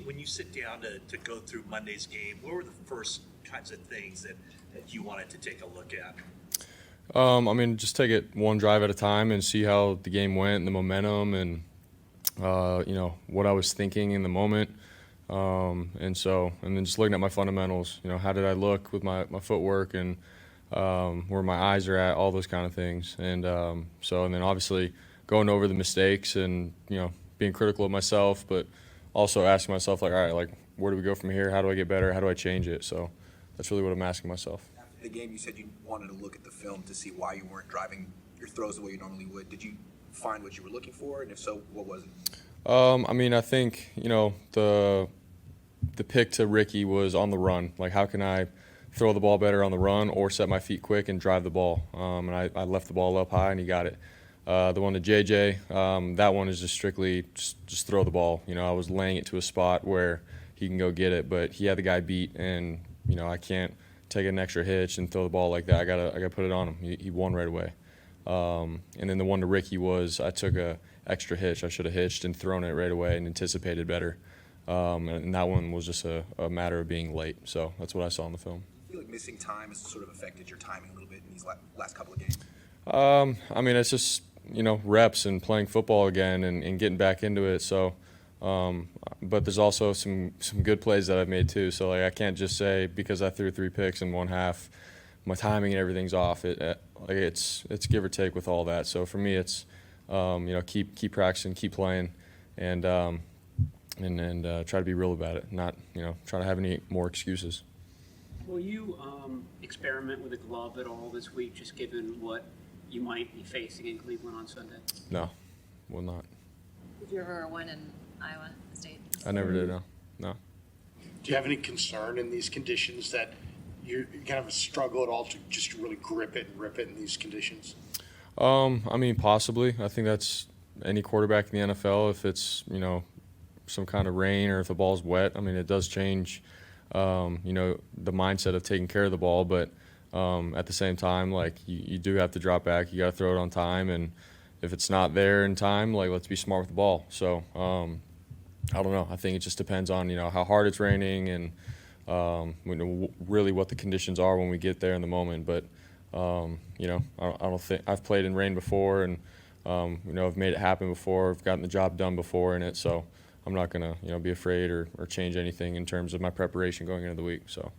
When you sit down to go through Monday's game, what were the first kinds of things that you wanted to take a look at? Just take it one drive at a time and see how the game went and the momentum and, what I was thinking in the moment. And then just looking at my fundamentals, how did I look with my footwork and where my eyes are at, all those kind of things. And then obviously going over the mistakes and, being critical of myself, but also asking myself, all right, where do we go from here? How do I get better? How do I change it? So that's really what I'm asking myself. After the game, you said you wanted to look at the film to see why you weren't driving your throws the way you normally would. Did you find what you were looking for? And if so, what was it? I think, the pick to Ricky was on the run. Like, how can I throw the ball better on the run or set my feet quick and drive the ball? And I left the ball up high, and he got it. The one to JJ, that one is just strictly just throw the ball. I was laying it to a spot where he can go get it, but he had the guy beat, and, I can't take an extra hitch and throw the ball like that. I gotta put it on him. He won right away. And then the one to Ricky was I took a extra hitch. I should have hitched and thrown it right away and anticipated better. And that one was just a matter of being late. So that's what I saw in the film. I feel like missing time has sort of affected your timing a little bit in these last couple of games. It's just, reps and playing football again and getting back into it. So, but there's also some good plays that I've made too. So, I can't just say because I threw 3 picks in one half, my timing and everything's off. It's give or take with all that. So for me, it's keep practicing, keep playing, and try to be real about it. Not try to have any more excuses. Will you experiment with a glove at all this week, just given what you might be facing in Cleveland on Sunday? No, will not. Did you ever win in Iowa State? I never did. No. Do you have any concern in these conditions that you kind of struggle at all to just really grip it and rip it in these conditions? Possibly. I think that's any quarterback in the NFL. If it's some kind of rain or if the ball's wet, it does change. The mindset of taking care of the ball, but at the same time, you do have to drop back. You got to throw it on time, and if it's not there in time, let's be smart with the ball. So I don't know. I think it just depends on how hard it's raining and really what the conditions are when we get there in the moment. But I don't think I've played in rain before, and I've made it happen before. I've gotten the job done before in it, so I'm not gonna be afraid or change anything in terms of my preparation going into the week. So.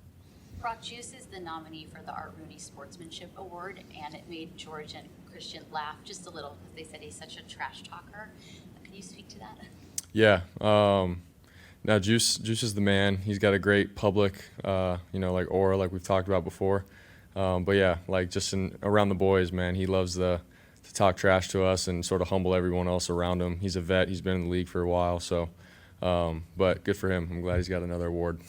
Brock, Juice is the nominee for the Art Rooney Sportsmanship Award, and it made George and Christian laugh just a little because they said he's such a trash talker. Can you speak to that? Yeah. Now Juice is the man. He's got a great public, aura, like we've talked about before. But yeah, just around the boys, man, he loves to talk trash to us and sort of humble everyone else around him. He's a vet. He's been in the league for a while, so. But good for him. I'm glad he's got another award.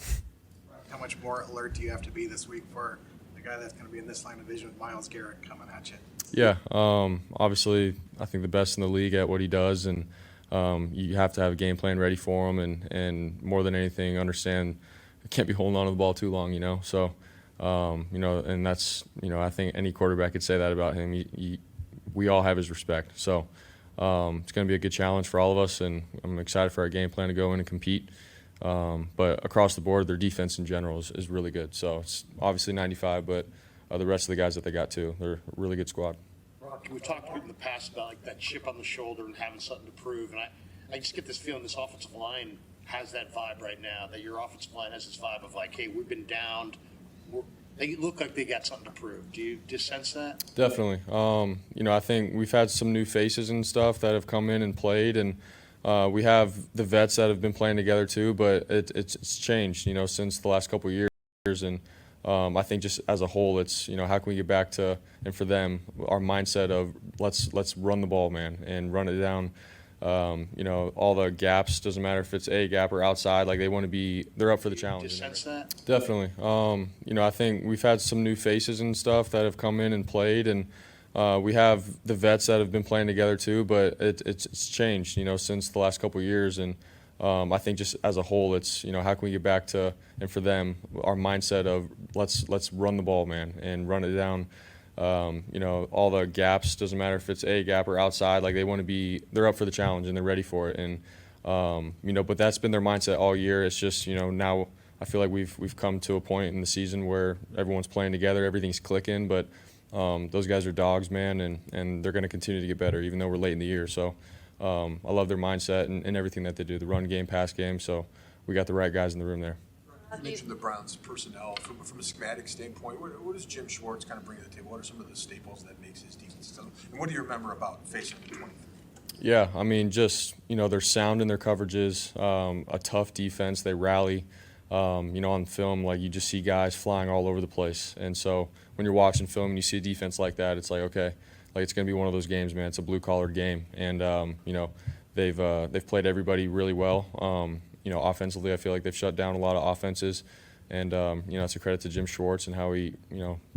How much more alert do you have to be this week for the guy that's going to be in this line of vision with Myles Garrett coming at you? Yeah, obviously I think the best in the league at what he does, and you have to have a game plan ready for him, and more than anything, understand you can't be holding on to the ball too long, So, and that's, I think any quarterback could say that about him. We all have his respect. So it's going to be a good challenge for all of us, and I'm excited for our game plan to go in and compete. But across the board, their defense in general is really good. So it's obviously 95, but the rest of the guys that they got too, they're a really good squad. Brock, we've talked in the past about that chip on the shoulder and having something to prove, and I just get this feeling this offensive line has that vibe right now, that your offensive line has this vibe of hey, we've been downed. They look like they got something to prove. Do you sense that? Definitely. I think we've had some new faces and stuff that have come in and played, and we have the vets that have been playing together too, but it's changed, since the last couple of years. And I think just as a whole, it's, how can we get back to, and for them, our mindset of let's run the ball, man, and run it down. All the gaps, doesn't matter if it's a gap or outside, they want to be, they're up for the challenge. Do you sense that? Definitely. I think we've had some new faces and stuff that have come in and played, and we have the vets that have been playing together too, but it's changed, since the last couple of years. And I think just as a whole, it's, how can we get back to, and for them, our mindset of let's run the ball, man, and run it down. All the gaps, doesn't matter if it's a gap or outside, they want to be, they're up for the challenge and they're ready for it. And But that's been their mindset all year. It's just, now I feel like we've come to a point in the season where everyone's playing together, everything's clicking, but those guys are dogs, man, and they're going to continue to get better, even though we're late in the year. So I love their mindset and everything that they do, the run game, pass game. So we got the right guys in the room there. You mentioned the Browns personnel. From a schematic standpoint, what does Jim Schwartz kind of bring to the table? What are some of the staples that makes his defense successful? And what do you remember about facing the 23? Yeah, I mean, just, they're sound in their coverages, a tough defense. They rally. On film, like, you just see guys flying all over the place. And so when you're watching film and you see a defense like that, it's like, okay, like, it's going to be one of those games, man. It's a blue-collar game. And, they've played everybody really well. Offensively, I feel like they've shut down a lot of offenses. And, it's a credit to Jim Schwartz and how he,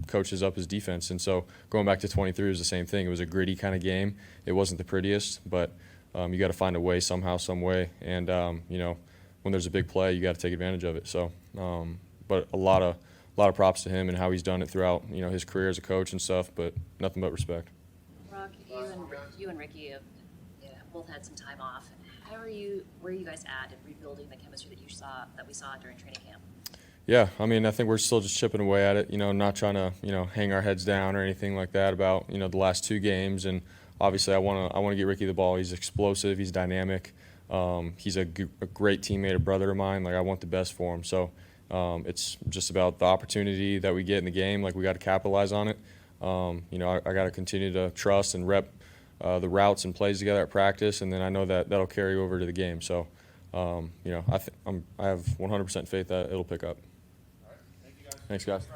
coaches up his defense. And so going back to 23 was the same thing. It was a gritty kind of game. It wasn't the prettiest, but you got to find a way somehow, some way. And, when there's a big play, you got to take advantage of it. So, but a lot of props to him and how he's done it throughout, his career as a coach and stuff, but nothing but respect. Brock, you and Ricky have both had some time off. Where are you guys at in rebuilding the chemistry that we saw during training camp? Yeah, I mean, I think we're still just chipping away at it, not trying to, hang our heads down or anything like that about, the last two games. And obviously I want to get Ricky the ball. He's explosive, he's dynamic. He's a great teammate, a brother of mine. Like, I want the best for him. So it's just about the opportunity that we get in the game. Like, we got to capitalize on it. I got to continue to trust and rep the routes and plays together at practice, and then I know that that'll carry over to the game. So, I have 100% faith that it'll pick up. All right. Thank you guys. Thanks, guys.